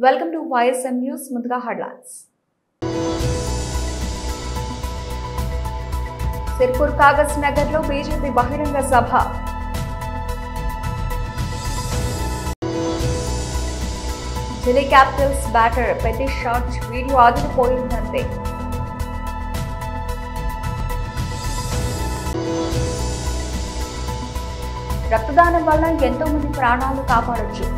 Welcome to YSM News. Munduga headlines. Sirpur Kagas Nagar lo BJP Bahiranga Sabha. Delhi Capitals batter Petty shot video adiripoyindante. రక్తదానం వల్ల ఎంతో మంది ప్రాణాలు కాపాడొచ్చు.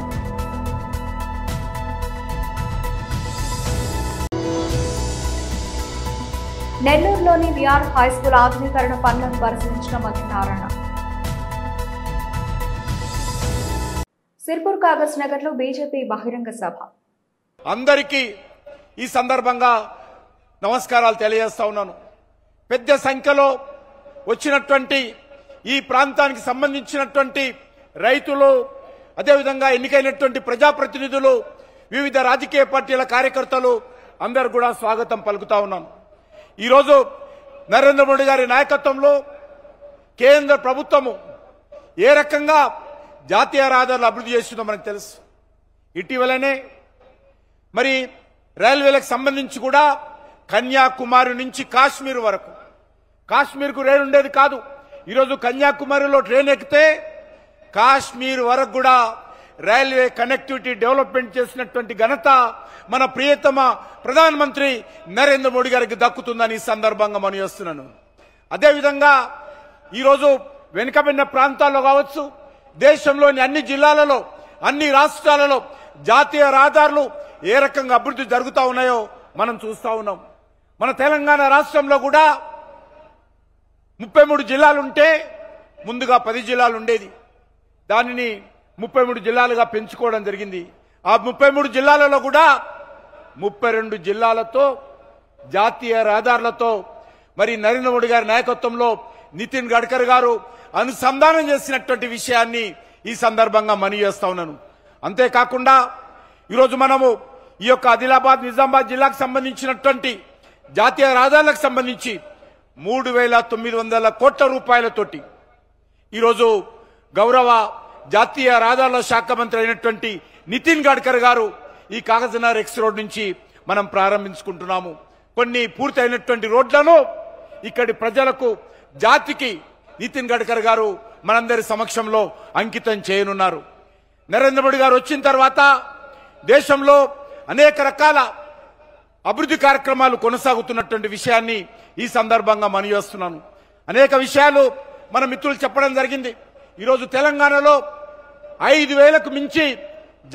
నెల్లూరులోని VR high school ఆధునీకరణ పనులను పరిశీలించిన మంత్రి నారాయణ. సిర్పూర్ కాగజ్ నగర్ లో బీజేపీ బహిరంగ సభ. అందరికీ ఈ సందర్భంగా నమస్కారాలు తెలియజేస్తా ఉన్నాను. పెద్ద సంఖ్యలో వచ్చినటువంటి ఈ ప్రాంతానికి సంబంధించినటువంటి రైతులు, అదేవిధంగా ఎన్నికైనటువంటి ప్రజాప్రతినిధులు, వివిధ రాజకీయ పార్టీల కార్యకర్తలు అందరూ కూడా స్వాగతం పలుకుతా ఉన్నాను. ఈరోజు నరేంద్ర మోడీ గారి నాయకత్వంలో కేంద్ర ప్రభుత్వము ఏ రకంగా జాతీయ రహదారులు అభివృద్ధి చేస్తుందో మనకు తెలుసు. ఇటీవలనే మరి రైల్వేలకు సంబంధించి కూడా కన్యాకుమారి నుంచి కాశ్మీర్ వరకు, కాశ్మీర్కు రైలు ఉండేది కాదు. ఈరోజు కన్యాకుమారిలో ట్రైన్ ఎక్కితే కాశ్మీర్ వరకు కూడా రైల్వే కనెక్టివిటీ డెవలప్మెంట్ చేసినటువంటి ఘనత మన ప్రియతమ ప్రధానమంత్రి నరేంద్ర మోడీ గారికి దక్కుతుందని ఈ సందర్భంగా మనం చేస్తున్నాను. అదేవిధంగా ఈరోజు వెనుకబడిన ప్రాంతాల్లో కావచ్చు, దేశంలోని అన్ని జిల్లాలలో, అన్ని రాష్ట్రాలలో జాతీయ రహదారులు ఏ రకంగా అభివృద్ధి జరుగుతూ ఉన్నాయో మనం చూస్తూ ఉన్నాం. మన తెలంగాణ రాష్ట్రంలో కూడా 33 జిల్లాలుంటే ముందుగా 10 జిల్లాలు ఉండేది. దానిని 33 జిల్లాలుగా పెంచుకోవడం జరిగింది. ఆ 33 జిల్లాలలో కూడా 32 జిల్లాలతో జాతీయ రహదారులతో మరి నరేంద్ర మోడీ గారి నాయకత్వంలో నితిన్ గడ్కరీ గారు అనుసంధానం చేసినటువంటి విషయాన్ని ఈ సందర్భంగా మనవి చేస్తా ఉన్నాను. అంతేకాకుండా ఈరోజు మనము ఈ యొక్క ఆదిలాబాద్, నిజామాబాద్ జిల్లాకు సంబంధించినటువంటి జాతీయ రహదారులకు సంబంధించి 3,900 కోట్ల రూపాయలతోటి ఈరోజు గౌరవ జాతీయ రహదారుల శాఖ మంత్రి అయినటువంటి నితిన్ గడ్కరీ గారు ఈ కాగజ్నగర్ ఎక్స్ రోడ్ నుంచి మనం ప్రారంభించుకుంటున్నాము. కొన్ని పూర్తయినటువంటి రోడ్లను ఇక్కడి ప్రజలకు, జాతికి నితిన్ గడ్కరీ గారు మనందరి సమక్షంలో అంకితం చేయనున్నారు. నరేంద్ర మోడీ గారు వచ్చిన తర్వాత దేశంలో అనేక రకాల అభివృద్ధి కార్యక్రమాలు కొనసాగుతున్నటువంటి విషయాన్ని ఈ సందర్భంగా మనవి చేస్తున్నాను. అనేక విషయాలు మన మిత్రులు చెప్పడం జరిగింది. ఈరోజు తెలంగాణలో 5,000కు మించి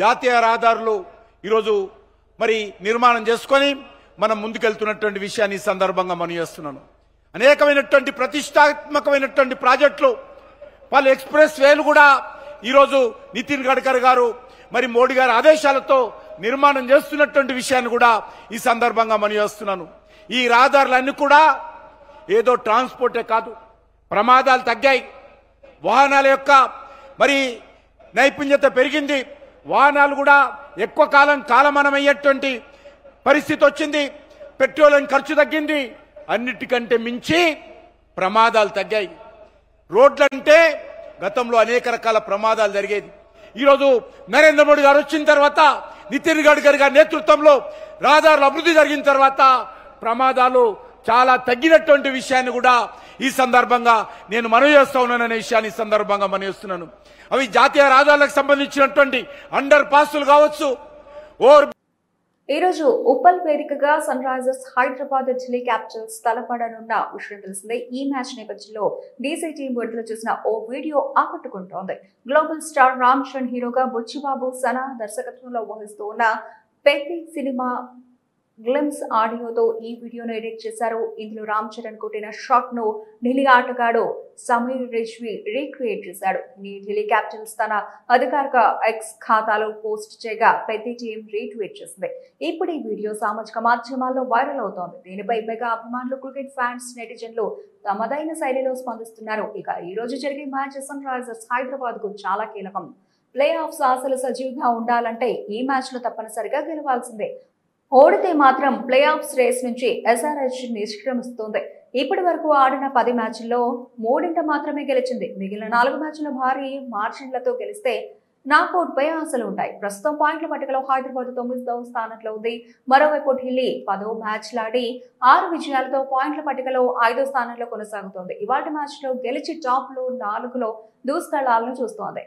జాతీయ రహదారులు ఈరోజు మరి నిర్మాణం చేసుకొని మనం ముందుకెళ్తున్నటువంటి విషయాన్ని ఈ సందర్భంగా మనవి చేస్తున్నాను. అనేకమైనటువంటి ప్రతిష్టాత్మకమైనటువంటి ప్రాజెక్టులు, పలు ఎక్స్ప్రెస్ వేలు కూడా ఈరోజు నితిన్ గడ్కరీ గారు మరి మోడీ గారి ఆదేశాలతో నిర్మాణం చేస్తున్నటువంటి విషయాన్ని కూడా ఈ సందర్భంగా మనవి చేస్తున్నాను. ఈ రహదారులన్నీ కూడా ఏదో ట్రాన్స్పోర్టే కాదు, ప్రమాదాలు తగ్గాయి, వాహనాల యొక్క మరి నైపుణ్యత పెరిగింది, వాహనాలు కూడా ఎక్కువ కాలం కాలమానం అయ్యేటువంటి పరిస్థితి వచ్చింది, పెట్రోల్ ఖర్చు తగ్గింది, అన్నిటికంటే మించి ప్రమాదాలు తగ్గాయి. రోడ్లంటే గతంలో అనేక రకాల ప్రమాదాలు జరిగేది. ఈరోజు నరేంద్ర మోడీ గారు వచ్చిన తర్వాత, నితిన్ గడ్కరీ గారి నేతృత్వంలో రహదారుల అభివృద్ధి జరిగిన తర్వాత ప్రమాదాలు చాలా తగ్గినటువంటి విషయాన్ని కూడా ఈ సందర్భంగా నేను మనవి చేస్తా ఉన్నాననే విషయాన్ని ఈ సందర్భంగా మనవి చేస్తున్నాను. అవి జాతీయ రహదారులకు సంబంధించినటువంటి అండర్ పాస్లు కావచ్చు. ఈ రోజు ఉప్పల్ వేదికగా Sunrisers Hyderabad Delhi Capitals తలపడనున్న విషయం తెలిసిందే. ఈ మ్యాచ్ నేపథ్యంలో డీసీ టీం విడుదల చేసిన ఓ వీడియో ఆకట్టుకుంటోంది. గ్లోబల్ స్టార్ రామ్ చరణ్ హీరోగా బుచ్చిబాబు సనా దర్శకత్వంలో వహిస్తూ ఉన్న పెద్ది సినిమా గ్లిమ్స్ ఆడియోతో ఈ వీడియోను ఎడిట్ చేశారు. ఇందులో రామ్ చరణ్ కొట్టిన షాట్ ను ఢిల్లీ ఆటగాడు సమీర్ రిజ్వీ రీక్రియేట్ చేశాడు. ఢిల్లీ క్యాపిటల్స్ తన అధికారిక ఎక్స్ ఖాతాలో పోస్ట్ చేయగా పెద్ద టీం రీట్వీట్ చేసింది. ఇప్పుడు ఈ వీడియో సామాజిక మాధ్యమాల్లో వైరల్ అవుతోంది. దీనిపై మెగా అభిమానులు, క్రికెట్ ఫ్యాన్స్, నెటిజన్లు తమదైన శైలిలో స్పందిస్తున్నారు. ఇక ఈ రోజు జరిగే మ్యాచ్ సన్ రైజర్స్ హైదరాబాద్ కు చాలా కీలకం. ప్లే ఆఫ్స్ ఆశలు సజీవంగా ఉండాలంటే ఈ మ్యాచ్ లో తప్పనిసరిగా గెలవాల్సిందే. ఓడితే మాత్రం ప్లే ఆఫ్స్ రేస్ నుంచి ఎస్ఆర్హెచ్ నిష్క్రమిస్తోంది. ఇప్పటి వరకు ఆడిన 10 మ్యాచ్ల్లో 3 మాత్రమే గెలిచింది. మిగిలిన 4 మ్యాచ్ల భారీ మార్జిన్లతో గెలిస్తే నాకౌట్పై ఆశలు ఉంటాయి. ప్రస్తుతం పాయింట్ల పట్టికలో హైదరాబాద్ 9వ స్థానంలో ఉంది. మరోవైపు ఢిల్లీ 10వ మ్యాచ్లాడి 6 విజయాలతో పాయింట్ల పట్టికలో 5వ స్థానంలో కొనసాగుతోంది. ఇవాళ మ్యాచ్ లో గెలిచి టాప్ లో 4లో దూసుకెళ్లాలని చూస్తోంది.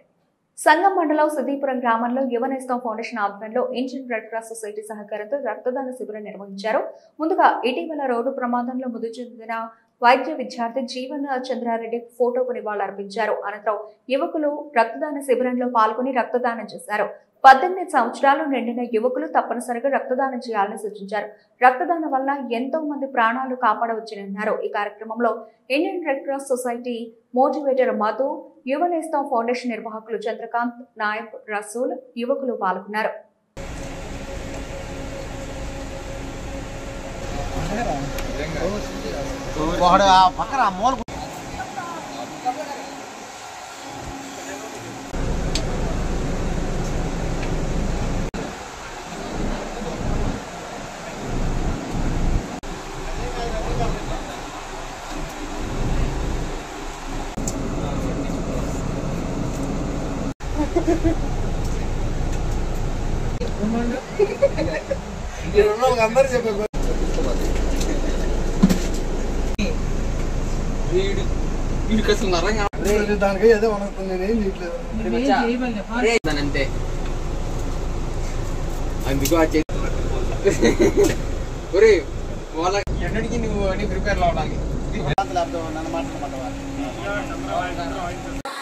సంగం మండలం సిద్దిపురం గ్రామంలో యువనేస్తం ఫౌండేషన్ ఆధ్వర్యంలో ఇండియన్ రెడ్ క్రాస్ సొసైటీ సహకారంతో రక్తదాన శిబిరం నిర్వహించారు. ముందుగా ఇటీవల రోడ్డు ప్రమాదంలో మృతి చెందిన వైద్య విద్యార్థి జీవన్ చంద్రారెడ్డి ఫోటోకు నివాళులర్పించారు. అనంతరం యువకులు రక్తదాన శిబిరంలో పాల్గొని రక్తదానం చేశారు. 18 సంవత్సరాలు నిండిన యువకులు తప్పనిసరిగా రక్తదానం చేయాలని సూచించారు. రక్తదానం వల్ల ఎంతో మంది ప్రాణాలు కాపాడవచ్చునన్నారు. ఈ కార్యక్రమంలో Indian red cross society motivator Madhu, Yuvanestham foundation నిర్వాహకులు చంద్రకాంత్, నాయక్, రసూల్, యువకులు పాల్గొన్నారు. అందరు చెప్పారు దానికి ఏదో అనుకుంది నేనేం చేయట్లేదు అంతే. అందుకు వాళ్ళ ఎన్నటికీ నువ్వు అన్ని ప్రిపేర్ అవ్వడానికి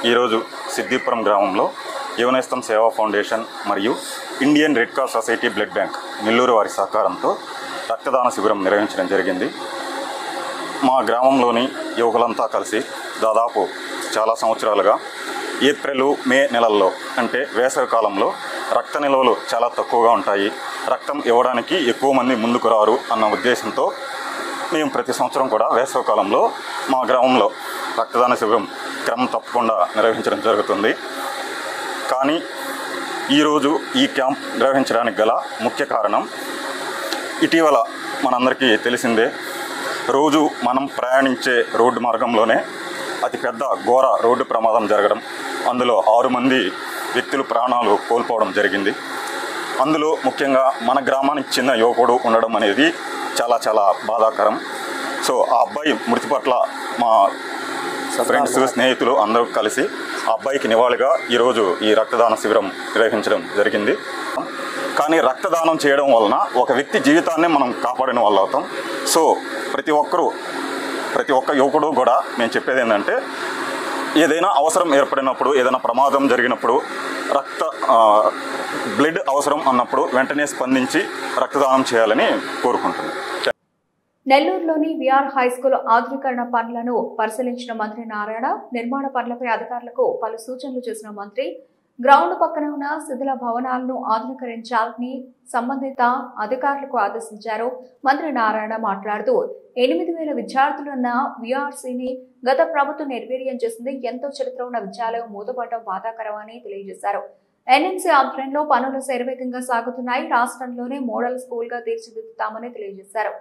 ఈరోజు సిద్దిపురం గ్రామంలో యువనేస్తం సేవా ఫౌండేషన్ మరియు Indian red cross society blood bank Nellore వారి సహకారంతో రక్తదాన శిబిరం నిర్వహించడం జరిగింది. మా గ్రామంలోని యువకులంతా కలిసి దాదాపు చాలా సంవత్సరాలుగా ఏప్రిల్, మే నెలల్లో అంటే వేసవి కాలంలో రక్త నిల్వలు చాలా తక్కువగా ఉంటాయి, రక్తం ఇవ్వడానికి ఎక్కువ మంది ముందుకు రారు అన్న ఉద్దేశంతో మేము ప్రతి సంవత్సరం కూడా వేసవి కాలంలో మా గ్రామంలో రక్తదాన శిబిరం క్రమం తప్పకుండా నిర్వహించడం జరుగుతుంది. కానీ ఈరోజు ఈ క్యాంప్ నిర్వహించడానికి గల ముఖ్య కారణం ఇటీవల మనందరికీ తెలిసిందే, రోజు మనం ప్రయాణించే రోడ్డు మార్గంలోనే అతిపెద్ద ఘోర రోడ్డు ప్రమాదం జరగడం, అందులో 6 మంది వ్యక్తులు ప్రాణాలు కోల్పోవడం జరిగింది. అందులో ముఖ్యంగా మన గ్రామానికి చెందిన యువకుడు ఉండడం అనేది చాలా చాలా బాధాకరం. సో ఆ అబ్బాయి మృతి పట్ల మా ఫ్రెండ్స్, స్నేహితులు అందరూ కలిసి ఆ అబ్బాయికి నివాళిగా ఈరోజు ఈ రక్తదాన శిబిరం నిర్వహించడం జరిగింది. కానీ రక్తదానం చేయడం వలన ఒక వ్యక్తి జీవితాన్నే మనం కాపాడిన వాళ్ళు అవుతాం. సో ప్రతి ఒక్క యువకుడు కూడా నేను చెప్పేది ఏంటంటే, ఏదైనా అవసరం ఏర్పడినప్పుడు, ఏదైనా ప్రమాదం జరిగినప్పుడు, బ్లడ్ అవసరం అన్నప్పుడు వెంటనే స్పందించి రక్తదానం చేయాలని కోరుకుంటున్నాను. నెల్లూరులోని విఆర్ హైస్కూల్ ఆధునీకరణ పనులను పరిశీలించిన మంత్రి నారాయణ, నిర్మాణ పనులపై అధికారులకు పలు సూచనలు చేసిన మంత్రి, గ్రౌండ్ పక్కన ఉన్న శిథిల భవనాలను ఆధునీకరించాలని సంబంధిత అధికారులకు ఆదేశించారు. మంత్రి నారాయణ మాట్లాడుతూ 8,000 విద్యార్థులున్న విఆర్సీని గత ప్రభుత్వం నిర్వీర్యం చేసింది. ఎంతో చరిత్ర ఉన్న విద్యాలయం మూతపడటం బాధాకరమని తెలియజేశారు. ఎన్ఎంసీ ఆధ్వర్యంలో పనులు శరవేగంగా సాగుతున్నాయి. రాష్ట్రంలోనే మోడల్ స్కూల్ గా తీర్చిదిద్దుతామని తెలియజేశారు.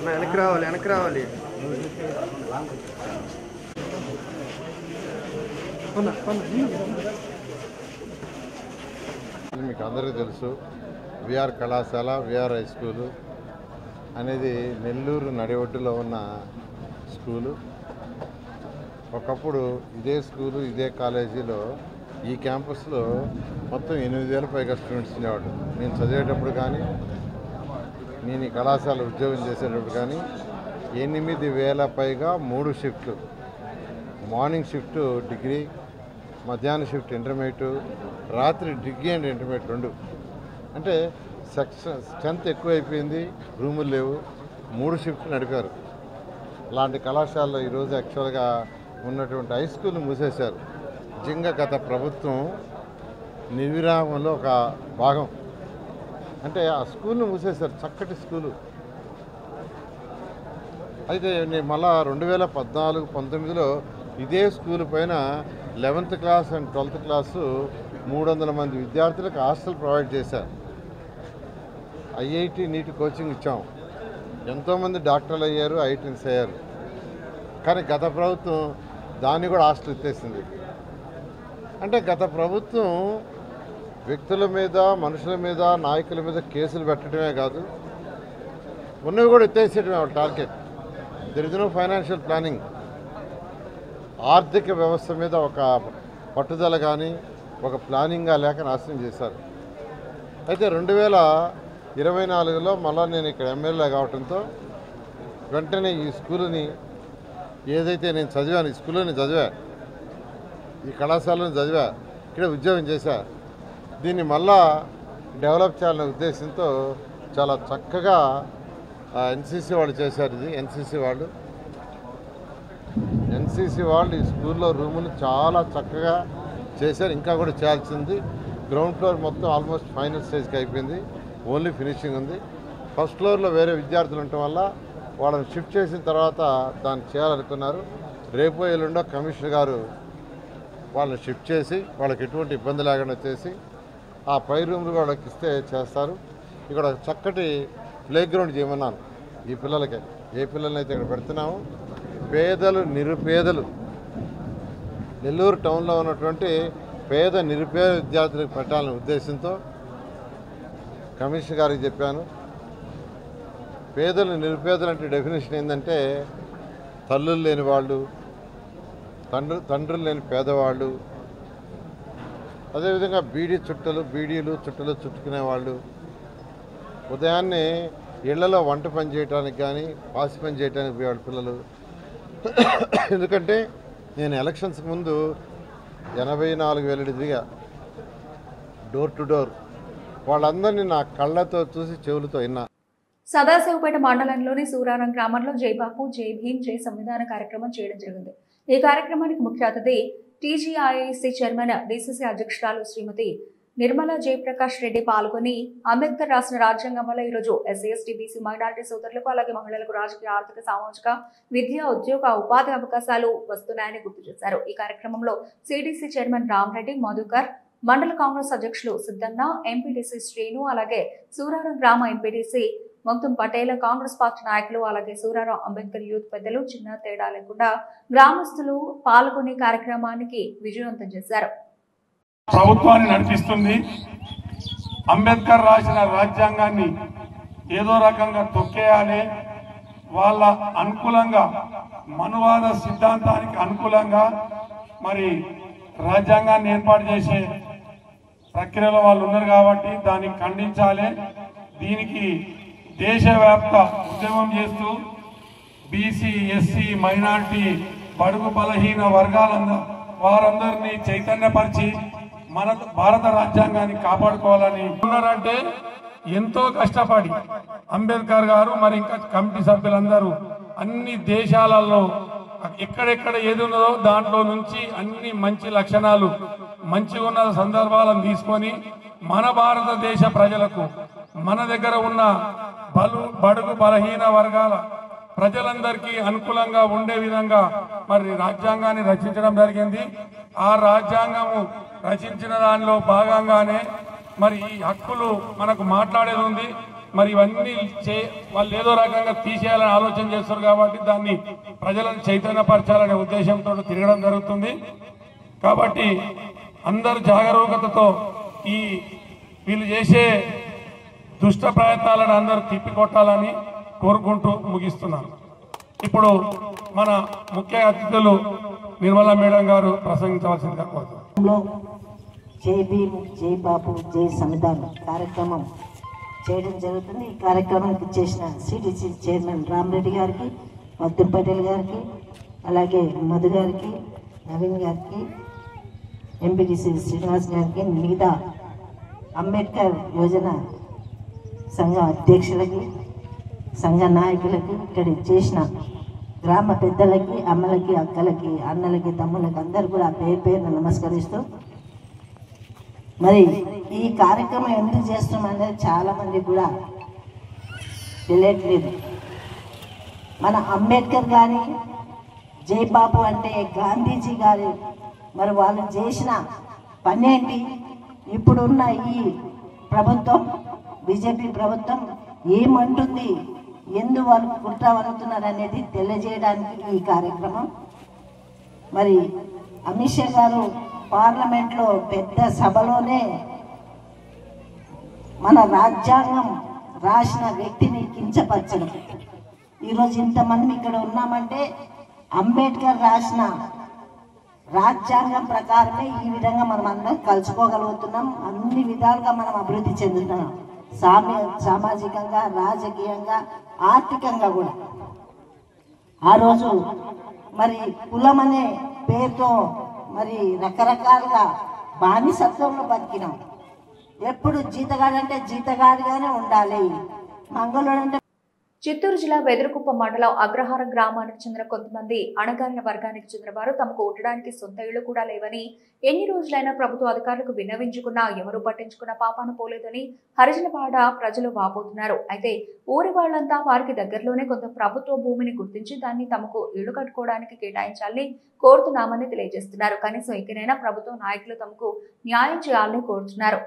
వెనక్కి రావాలి మీకు అందరికీ తెలుసు, విఆర్ కళాశాల, విఆర్ హై స్కూలు అనేది నెల్లూరు నడిఒడ్డులో ఉన్న స్కూలు. ఒకప్పుడు ఇదే స్కూలు, ఇదే కాలేజీలో, ఈ క్యాంపస్లో మొత్తం 8,000 పైగా స్టూడెంట్స్ ఉండేవాడు. నేను చదివేటప్పుడు కానీ, నేను ఈ కళాశాల ఉద్యోగం చేసేటప్పుడు కానీ 8,000 పైగా 3 షిఫ్ట్లు, మార్నింగ్ షిఫ్ట్ డిగ్రీ, మధ్యాహ్నం షిఫ్ట్ ఇంటర్మీడియట్, రాత్రి డిగ్రీ అండ్ ఇంటర్మీడియట్ 2. అంటే స్ట్రెంత్ ఎక్కువైపోయింది, రూములు లేవు, 3 షిఫ్ట్లు నడిపారు. అలాంటి కళాశాలలో ఈరోజు యాక్చువల్గా ఉన్నటువంటి హై స్కూల్ మూసేశారు. నిజంగా గత ప్రభుత్వం నిర్విరామంలో ఒక భాగం. అంటే ఆ స్కూల్ను మూసేశారు, చక్కటి స్కూలు. అయితే నేను మళ్ళా 2014-19లో ఇదే స్కూల్ పైన 11th class and 12th class 300 మంది విద్యార్థులకు హాస్టల్ ప్రొవైడ్ చేశారు. ఐఐటి నీట్ కోచింగ్ ఇచ్చాం. ఎంతోమంది డాక్టర్లు అయ్యారు, ఐఐటీన్స్ అయ్యారు. కానీ గత ప్రభుత్వం దాన్ని కూడా హాస్టల్ ఎత్తేసింది. అంటే గత ప్రభుత్వం వ్యక్తుల మీద, మనుషుల మీద, నాయకుల మీద కేసులు పెట్టడమే కాదు, ఉన్నవి కూడా ఎత్తేసేయడమే వాళ్ళ target. There is no financial planning. ఆర్థిక వ్యవస్థ మీద ఒక పట్టుదల కానీ ఒక ప్లానింగ్గా లేక నాశనం చేశారు. అయితే 2024లో మళ్ళా నేను ఇక్కడ ఎమ్మెల్యే కావడంతో వెంటనే ఈ స్కూలుని ఏదైతే నేను చదివాను, ఈ స్కూల్లో నేను చదివా, ఈ కళాశాలను చదివా, ఇక్కడ ఉద్యోగం చేశా, దీన్ని మళ్ళా డెవలప్ చేయాలనే ఉద్దేశంతో చాలా చక్కగా ఎన్సీసీ వాళ్ళు చేశారు. ఇది ఎన్సీసీ వాళ్ళు ఈ స్కూల్లో రూములు చాలా చక్కగా చేశారు. ఇంకా కూడా చేయాల్సింది. గ్రౌండ్ ఫ్లోర్ మొత్తం ఆల్మోస్ట్ ఫైనల్ స్టేజ్కి అయిపోయింది. ఓన్లీ ఫినిషింగ్ ఉంది. ఫస్ట్ ఫ్లోర్లో వేరే విద్యార్థులు ఉండటం వల్ల వాళ్ళని షిఫ్ట్ చేసిన తర్వాత దాన్ని చేయాలనుకున్నారు. రేపు ఎల్లుండో కమిషనర్ గారు వాళ్ళని షిఫ్ట్ చేసి వాళ్ళకి ఎటువంటి ఇబ్బంది లేకుండా చేసి ఆ పై రూమ్లు వాళ్ళకి ఇస్తే చేస్తారు. ఇక్కడ చక్కటి ప్లే గ్రౌండ్ చేయమన్నాను ఈ పిల్లలకి. ఏ పిల్లల్ని అయితే ఇక్కడ పెడుతున్నామో పేదలు, నిరుపేదలు, నెల్లూరు టౌన్లో ఉన్నటువంటి పేద నిరుపేద విద్యార్థులకు పెట్టాలనే ఉద్దేశంతో కమిషనర్ గారికి చెప్పాను. పేదలు, నిరుపేదలు అంటే డెఫినేషన్ ఏంటంటే తల్లులు లేని వాళ్ళు, తండ్రులు లేని పేదవాళ్ళు, అదేవిధంగా బీడీలు చుట్టలు చుట్టుకునేవాళ్ళు, ఉదయాన్నే ఇళ్లలో వంట పని చేయడానికి కానీ పాసి పని చేయడానికి పోయేవాళ్ళు పిల్లలు. ఎందుకంటే నేను ఎలక్షన్స్కి ముందు 84,000 తిరిగా డోర్ టు డోర్. వాళ్ళందరినీ నా కళ్ళతో చూసి చెవులతో విన్నా. సదాశివపేట మండలంలోని సూరారం గ్రామంలో జై బాపు, జై భీమ్, జై సంవిధాన కార్యక్రమం చేయడం జరిగింది. ఈ కార్యక్రమానికి ముఖ్య అతిథి టీజీఐఐసీ చైర్మన్, డీసీసీ అధ్యక్షురాలు శ్రీమతి నిర్మలా జయప్రకాష్ రెడ్డి పాల్గొని అంబేద్కర్ రాసిన రాజ్యాంగం వల్ల ఈరోజు ఎస్సీ, ఎస్టీ, బీసీ, మైనారిటీ సోదరులకు అలాగే మహిళలకు రాజకీయ, ఆర్థిక, సామాజిక, విద్య, ఉద్యోగ, ఉపాధి అవకాశాలు వస్తున్నాయని గుర్తు చేశారు. ఈ కార్యక్రమంలో సిడిసి చైర్మన్ రామరెడ్డి, మధుకర్, మండల కాంగ్రెస్ అధ్యక్షులు సిద్దన్న, ఎంపీటీసీ శ్రీను, అలాగే సూరారం గ్రామ ఎంపీటీసీ మొత్తం పటేల, కాంగ్రెస్ పార్టీ నాయకులు, అలాగే సూరారం అంబేద్కర్ యూత్ పెద్దలు చిన్న తేడా లేకుండా గ్రామస్తులు పాల్గొని కార్యక్రమానికి విజయవంతం చేశారు. ప్రభుత్వాన్ని నడిపిస్తుంది. అంబేద్కర్ రాసిన రాజ్యాంగాన్ని ఏదో రకంగా తొక్కేయాలి, వాళ్ళ అనుకూలంగా, మనువాద సిద్ధాంతానికి అనుకూలంగా మరి రాజ్యాంగాన్ని ఏర్పాటు చేసే ప్రక్రియలో వాళ్ళు ఉన్నారు కాబట్టి దాన్ని ఖండించాలి. దీనికి దేశవ్యాప్త ఉద్యమం చేస్తూ బీసీ, ఎస్సీ, మైనారిటీ, బడుగు బలహీన వారందరినీ చైతన్యపరిచి మన భారత రాజ్యాంగాన్ని కాపాడుకోవాలని ఉన్నారంటే ఎంతో కష్టపడి అంబేద్కర్ గారు మరి ఇంకా కమిటీ సభ్యులందరూ అన్ని దేశాలలో ఎక్కడెక్కడ ఏది ఉన్నదో దాంట్లో నుంచి అన్ని మంచి లక్షణాలు, మంచిగా ఉన్న సందర్భాలను తీసుకొని మన భారతదేశ ప్రజలకు, మన దగ్గర ఉన్న బడుగు బలహీన వర్గాల ప్రజలందరికీ అనుకూలంగా ఉండే విధంగా మరి రాజ్యాంగాన్ని రచించడం జరిగింది. ఆ రాజ్యాంగము రచించిన దానిలో భాగంగానే మరి ఈ హక్కులు మనకు మాట్లాడేది ఉంది. మరి ఇవన్నీ వాళ్ళు ఏదో రకంగా తీసేయాలని ఆలోచన చేస్తారు కాబట్టి దాన్ని ప్రజలను చైతన్యపరచాలనే ఉద్దేశంతో తిరగడం జరుగుతుంది. కాబట్టి అందరు జాగరూకతతో ఈ వీళ్ళు చేసే దుష్ట ప్రయత్నాలను అందరూ తిప్పికొట్టాలని కోరుకుంటూ ముగిస్తున్నాను. ఇప్పుడు మన ముఖ్య అతిథులు నిర్మలా మేడం గారు ప్రసంగించవలసిందిగా కోరుతున్నాను. జై భీమ్, జై బాపు, జై సంవిధాన్ కార్యక్రమం చేయడం జరుగుతుంది. ఈ కార్యక్రమానికి చేసిన సిడిసి చైర్మన్ రామరెడ్డి గారికి, మధుర్ పటేల్ గారికి, అలాగే మధు గారికి, నవీన్ గారికి, ఎంపీటీసీ శ్రీనివాస్ గారికి, మిగతా అంబేద్కర్ యోజన సంఘ అధ్యక్షులకి, సంఘ నాయకులకి, ఇక్కడ చేసిన గ్రామ పెద్దలకి, అమ్మలకి, అక్కలకి, అన్నలకి, తమ్ములకి అందరు కూడా పేరు పేరున నమస్కరిస్తూ, మరి ఈ కార్యక్రమం ఎందుకు చేస్తున్నామనేది చాలా మంది కూడా తెలియట్లేదు. మన అంబేద్కర్ గారి, జై బాపు అంటే గాంధీజీ గారి మరి వాళ్ళు చేసిన పని ఏంటి, ఇప్పుడున్న ఈ ప్రభుత్వం బీజేపీ ప్రభుత్వం ఏమంటుంది, వాళ్ళు కుట్రవనుతున్నారు అనేది తెలియజేయడానికి ఈ కార్యక్రమం. మరి అమిత్ షా గారు పార్లమెంట్లో పెద్ద సభలోనే మన రాజ్యాంగం రాసిన వ్యక్తిని కించపరచడం. ఈరోజు ఇంతమంది ఇక్కడ ఉన్నామంటే అంబేద్కర్ రాసిన రాజ్యాంగం ప్రకారమే ఈ విధంగా మనం అందరం కలుసుకోగలుగుతున్నాం. అన్ని విధాలుగా మనం అభివృద్ధి చెందుతున్నాం, సామాజికంగా, రాజకీయంగా, ఆర్థికంగా కూడా. ఆ రోజు మరి కులం అనే పేరుతో మరి రకరకాలుగా బానిసత్వంలో బతికినాం. ఎప్పుడు జీతగాడంటే జీతగాడిగానే ఉండాలి, మంగళుడు అంటే. చిత్తూరు జిల్లా వెదురుకుప్పం మండలం అగ్రహారం గ్రామానికి చెందిన కొంతమంది అణగారిన వర్గానికి చెందిన వారు తమకు ఉండడానికి సొంత ఇళ్లు కూడా లేవని, ఎన్ని రోజులైనా ప్రభుత్వ అధికారులకు విన్నవించుకున్నా ఎవరూ పట్టించుకున్న పాపాన పోలేదని హరిజనవాడ ప్రజలు వాపోతున్నారు. అయితే ఊరి వాళ్లంతా వారికి దగ్గరలోనే కొంత ప్రభుత్వ భూమిని గుర్తించి దాన్ని తమకు ఇళ్లు కట్టుకోవడానికి కేటాయించాలని కోరుతున్నామని తెలియజేస్తున్నారు. కనీసం ఇకనైనా ప్రభుత్వ నాయకులు తమకు న్యాయం చేయాలని కోరుతున్నారు.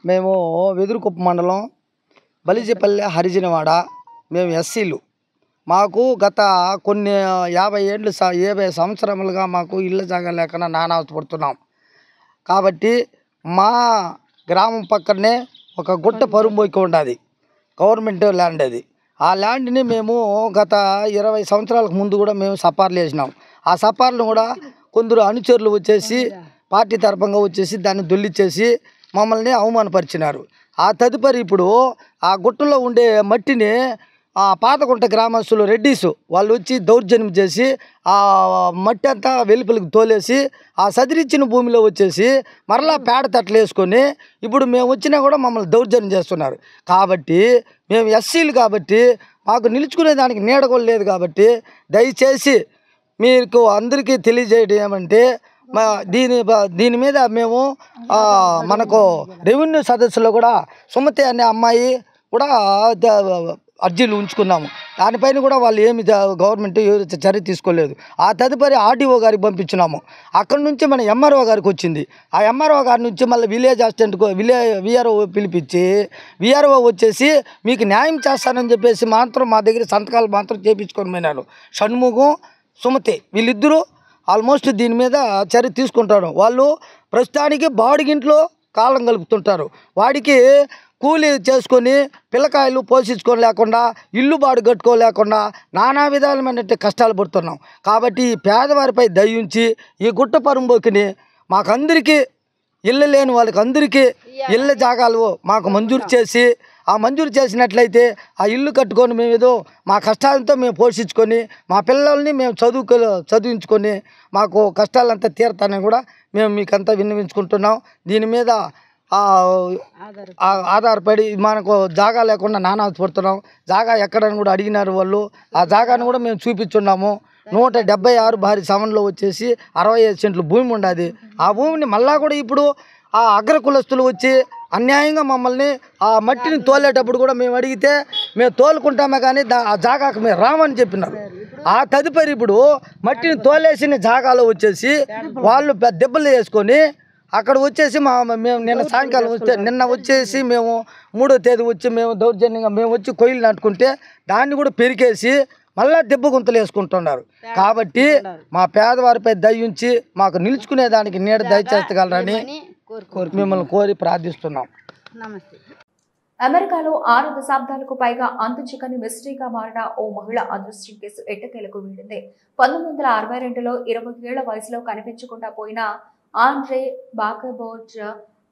మేము వెదురుకుప్ప మండలం బలిజపల్లె హరిజనవాడ, మేము ఎస్సీలు. మాకు గత కొన్ని 50 సంవత్సరములుగా మాకు ఇళ్ళ జాగా లేకుండా నానావస్థ పడుతున్నాం. కాబట్టి మా గ్రామం పక్కనే ఒక గుట్ట పరుంబోకి ఉన్నది, గవర్నమెంట్ ల్యాండ్ అది. ఆ ల్యాండ్ని మేము గత 20 సంవత్సరాలకు ముందు కూడా మేము సపార్లు వేసినాం. ఆ సపార్లను కూడా కొందరు అనుచరులు వచ్చేసి పార్టీ తరఫంగా వచ్చేసి దాన్ని దొల్లిచ్చేసి మమ్మల్ని అవమానపరిచినారు. ఆ తదుపరి ఇప్పుడు ఆ గుట్టలో ఉండే మట్టిని పాతగుంట గ్రామస్తులు రెడ్డీసు వాళ్ళు వచ్చి దౌర్జన్యం చేసి ఆ మట్టి అంతా వెలుపలికి తోలేసి ఆ సదిరిచ్చిన భూమిలో వచ్చేసి మరలా పేడ తట్టలు వేసుకొని ఇప్పుడు మేము వచ్చినా కూడా మమ్మల్ని దౌర్జన్యం చేస్తున్నారు. కాబట్టి మేము ఎస్సీలు కాబట్టి మాకు నిలుచుకునే దానికి నీడ కూడా లేదు. కాబట్టి దయచేసి మీకు అందరికీ తెలియజేయడం ఏమంటే దీని మీద మేము మనకు రెవెన్యూ సదస్సులో కూడా సుమతి అనే అమ్మాయి కూడా అర్జీలు ఉంచుకున్నాము. దానిపైన కూడా వాళ్ళు ఏమి గవర్నమెంట్ చర్య తీసుకోలేదు. ఆ తదుపరి ఆర్డీఓ గారికి పంపించినాము. అక్కడి నుంచి మన ఎంఆర్ఓ గారికి వచ్చింది. ఆ ఎంఆర్ఓ గారి నుంచి మళ్ళీ విలేజ్ అసిస్టెంట్కు విఆర్ఓ పిలిపించి విఆర్ఓ వచ్చేసి మీకు న్యాయం చేస్తానని చెప్పేసి మాత్రం మా దగ్గర సంతకాలు మాత్రం చేయించుకొని పోయినారు. షణ్ముఖం, సుమతి వీళ్ళిద్దరూ ఆల్మోస్ట్ దీని మీద చర్య తీసుకుంటారు. వాళ్ళు ప్రస్తుతానికి బాడిగింట్లో కాలం గలుపుతుంటారు. వాడికి కూలీ చేసుకొని పిల్లకాయలు పోషించుకోలేకుండా, ఇల్లు బాడు కట్టుకోలేకుండా నానా విధాలమైన కష్టాలు పడుతున్నాం. కాబట్టి ఈ పేదవారిపై దయించి ఈ గుట్ట పరుంబోకిని మాకందరికీ ఇళ్ళు లేని వాళ్ళకి అందరికీ ఇళ్ళ జాగాలు మాకు మంజూరు చేసి, ఆ మంజూరు చేసినట్లయితే ఆ ఇల్లు కట్టుకొని మేము ఏదో మా కష్టాలతో మేము పోషించుకొని మా పిల్లల్ని మేము చదివించుకొని మాకు కష్టాలంతా తీరతానని కూడా మేము మీకంతా విన్నవించుకుంటున్నాం. దీని మీద ఆధారపడి మనకు జాగా లేకుండా నానావస్థ పడుతున్నాం. జాగా ఎక్కడని కూడా అడిగినారు వాళ్ళు. ఆ జాగాను కూడా మేము చూపించున్నాము. 176 భారీ సవన్లో వచ్చేసి 65 సెంట్లు భూమి ఉండదు. ఆ భూమిని మళ్ళా కూడా ఇప్పుడు ఆ అగ్రకులస్తులు వచ్చి అన్యాయంగా మమ్మల్ని ఆ మట్టిని తోలేటప్పుడు కూడా మేము అడిగితే మేము తోలుకుంటామే కానీ ఆ జాగాకు మేము రామని చెప్పినారు. ఆ తదుపరి ఇప్పుడు మట్టిని తోలేసిన జాగాలో వచ్చేసి వాళ్ళు దెబ్బలు వేసుకొని అక్కడ వచ్చేసి మేము నిన్న సాయంకాలం నిన్న వచ్చేసి మేము 3వ తేదీ వచ్చి మేము దౌర్జన్యంగా మేము వచ్చి కొయ్యలు నాటుకుంటే దాన్ని కూడా పెరికేసి మళ్ళా దెబ్బ గుంతలు వేసుకుంటున్నారు. కాబట్టి మా పేదవారిపై దయించి మాకు నిలుచుకునే దానికి నీడ దయచేస్తగలరని మిమ్మల్ని కోరి ప్రార్థిస్తున్నాం. అమెరికాలో 6 దశాబ్దాలకు పైగా అంతుచిక్కని మిస్టరీగా మారిన ఓ మహిళ అదృష్టం కేసు ఎట్టకేలకు వీడింది. 1962లో 20 ఏళ్ల వయసులో కనిపించకుండా పోయిన ఆండ్రే బాకెబోర్జ్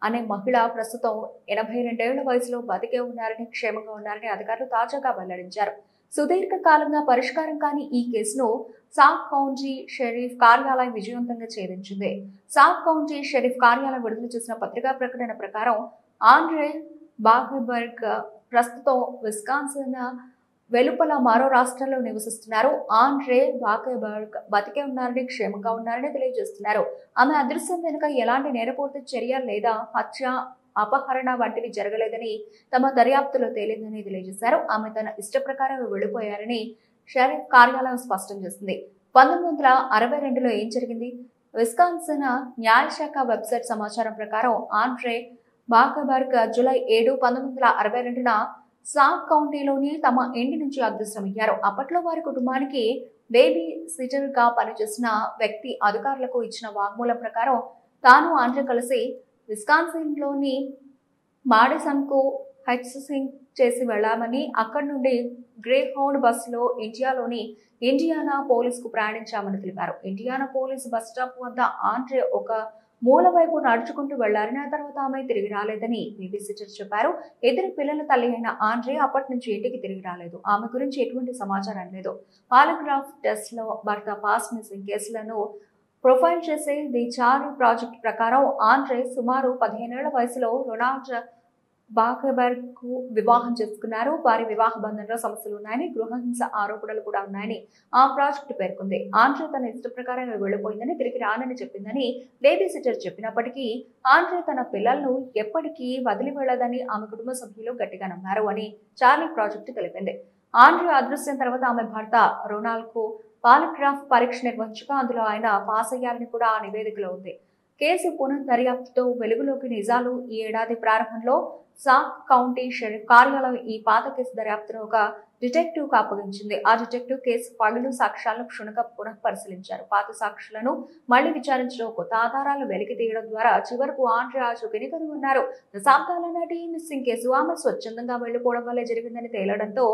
అనే మహిళ ప్రస్తుతం 82 ఏళ్ల వయసులో బతికే ఉన్నారని, క్షేమంగా ఉన్నారని అధికారులు తాజాగా వెల్లడించారు. సుదీర్ఘకాలంగా పరిష్కారం కాని ఈ కేసును సాఫ్ కౌంటీ షెరీఫ్ కార్యాలయం విజయవంతంగా ఛేదించింది. సాఫ్ కౌంటీ షెరీఫ్ కార్యాలయం విడుదల చేసిన పత్రికా ప్రకటన ప్రకారం ఆండ్రే బాకెబర్గ్ ప్రస్తుతం విస్కాన్సిన్ వెలుపల మరో రాష్ట్రంలో నివసిస్తున్నారు. ఆండ్రే బాకెబర్గ్ బతికే ఉన్నారని, క్షేమంగా ఉన్నారని తెలియజేస్తున్నారు. ఆమె అదృశ్యం వెనుక ఎలాంటి నేరపూర్తి చర్య లేదా హత్య, అపహరణ వంటివి జరగలేదని తమ దర్యాప్తులో తేలిందని తెలియజేశారు. ఆమె తన ఇష్ట ప్రకారం వెళ్లిపోయారని షరీఫ్ కార్యాలయం స్పష్టం చేసింది. 1962లో ఏం జరిగింది? విస్కాన్సిన్ న్యాయశాఖ వెబ్సైట్ సమాచారం ప్రకారం ఆండ్రే బాకబర్గ్ జూలై 7, 1962న సాక్ కౌంటీలోని తమ ఇంటి నుంచి అదృశ్యమయ్యారు. అప్పట్లో వారి కుటుంబానికి బేబీ సిటర్ గా పనిచేసిన వ్యక్తి అధికారులకు ఇచ్చిన వాగ్మూలం ప్రకారం తాను ఆండ్రే కలిసి విస్కాన్సిన్ లోని మాడిసన్ కు హైసింగ్ చేసి వెళ్లామని, అక్కడి నుండి గ్రే హౌండ్ బస్సులో ఇండియానా పోలీస్ కు ప్రయాణించామని తెలిపారు. ఇండియానా పోలీస్ బస్ స్టాప్ వద్ద ఆండ్రే ఒక మూల వైపు నడుచుకుంటూ వెళ్లారని, ఆ తర్వాత ఆమె తిరిగి రాలేదని బేబీ సిటర్ చెప్పారు. 2 పిల్లల తల్లి అయిన ఆండ్రే అప్పటి నుంచి ఇంటికి తిరిగి రాలేదు. ఆమె గురించి ఎటువంటి సమాచారం లేదు. పాలిగ్రాఫ్ టెస్ట్ లో భర్త పాస్ మిస్సింగ్ కేసులను ప్రొఫైల్ చేసే ది చార్లీ ప్రాజెక్ట్ ప్రకారం ఆండ్రే సుమారు 15 ఏళ్ల వయసులో రొనాల్డ్ బాకెబర్గ్ కు వివాహం చేసుకున్నారు. వారి వివాహ బంధంలో సమస్యలు ఉన్నాయని, గృహహింస ఆరోపణలు కూడా ఉన్నాయని ఆ ప్రాజెక్టు పేర్కొంది. ఆండ్రే తన ఇష్ట ప్రకారంగా వెళ్లిపోయిందని, తిరిగి రానని చెప్పిందని బేబీ సిటర్ చెప్పినప్పటికీ ఆండ్రే తన పిల్లలను ఎప్పటికీ వదిలి వెళ్లదని ఆమె కుటుంబ సభ్యులు గట్టిగా నమ్మారు అని చార్లీ ప్రాజెక్టు తెలిపింది. ఆండ్రే అదృశ్యం తర్వాత ఆమె భర్త రొనాల్డ్ కు పాలిగ్రాఫ్ పరీక్ష నిర్వహించగా అందులో ఆయన పాస్ అయ్యారని కూడా ఆ నివేదికలో ఉంది. కేసు పునఃదర్యాప్తుతో వెలుగులోకి నిజాలు ఈ ఏడాది ప్రారంభంలో సాక్ కౌంటీ షెరీఫ్ కార్యాలయం ఈ పాత కేసు దర్యాప్తును ఒక డిటెక్టివ్ కు అప్పగించింది. ఆ డిటెక్టివ్ కేసు ఫైళ్లు, సాక్ష్యాలను క్షుణ్ణంగా పునః పరిశీలించారు. పాత సాక్షులను మళ్లీ విచారించడం, కొత్త ఆధారాలు వెలికి తీయడం ద్వారా చివరకు ఆండ్రే ఆచూకీని కనుగొన్నారు. దశాబ్దాల నాటి మిస్సింగ్ కేసు ఆమె స్వచ్ఛందంగా వెళ్లిపోవడం వల్లే జరిగిందని తేలడంతో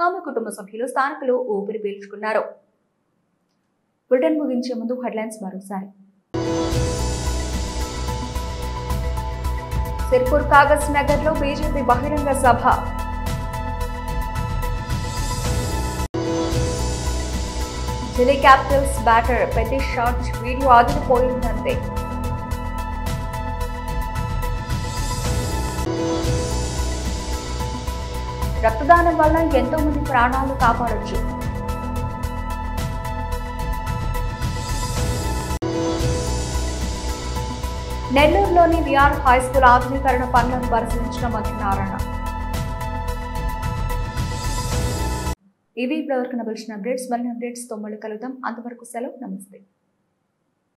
ఆమె కుటుంబ సభ్యులు, స్థానికులు ఊపిరి పీల్చుకున్నారు. బులెటిన్ ముగించే ముందు హెడ్లైన్స్ మరోసారి. సిర్పూర్ కాగజ్ నగర్ లో బీజేపీ బహిరంగ సభ. ఢిల్లీ క్యాపిటల్స్ బ్యాటర్ పెద్ద షాట్ వీడియో ఆదిరిపోయిందంతే. రక్తదానం వల్ల ఎంతో మంది ప్రాణాలు కాపాడొచ్చు. నెల్లూరులోని విఆర్ హైస్కూల్ ఆధునీకరణ పనులను పరిశీలించిన మంత్రి నారాయణ. ఇవి ఇప్పటివరకు నవలసిన అప్డేట్స్. మరిన్ని అప్డేట్స్ తో మళ్ళీ కలుద్దాం. అంతవరకు సెలవు. నమస్తే.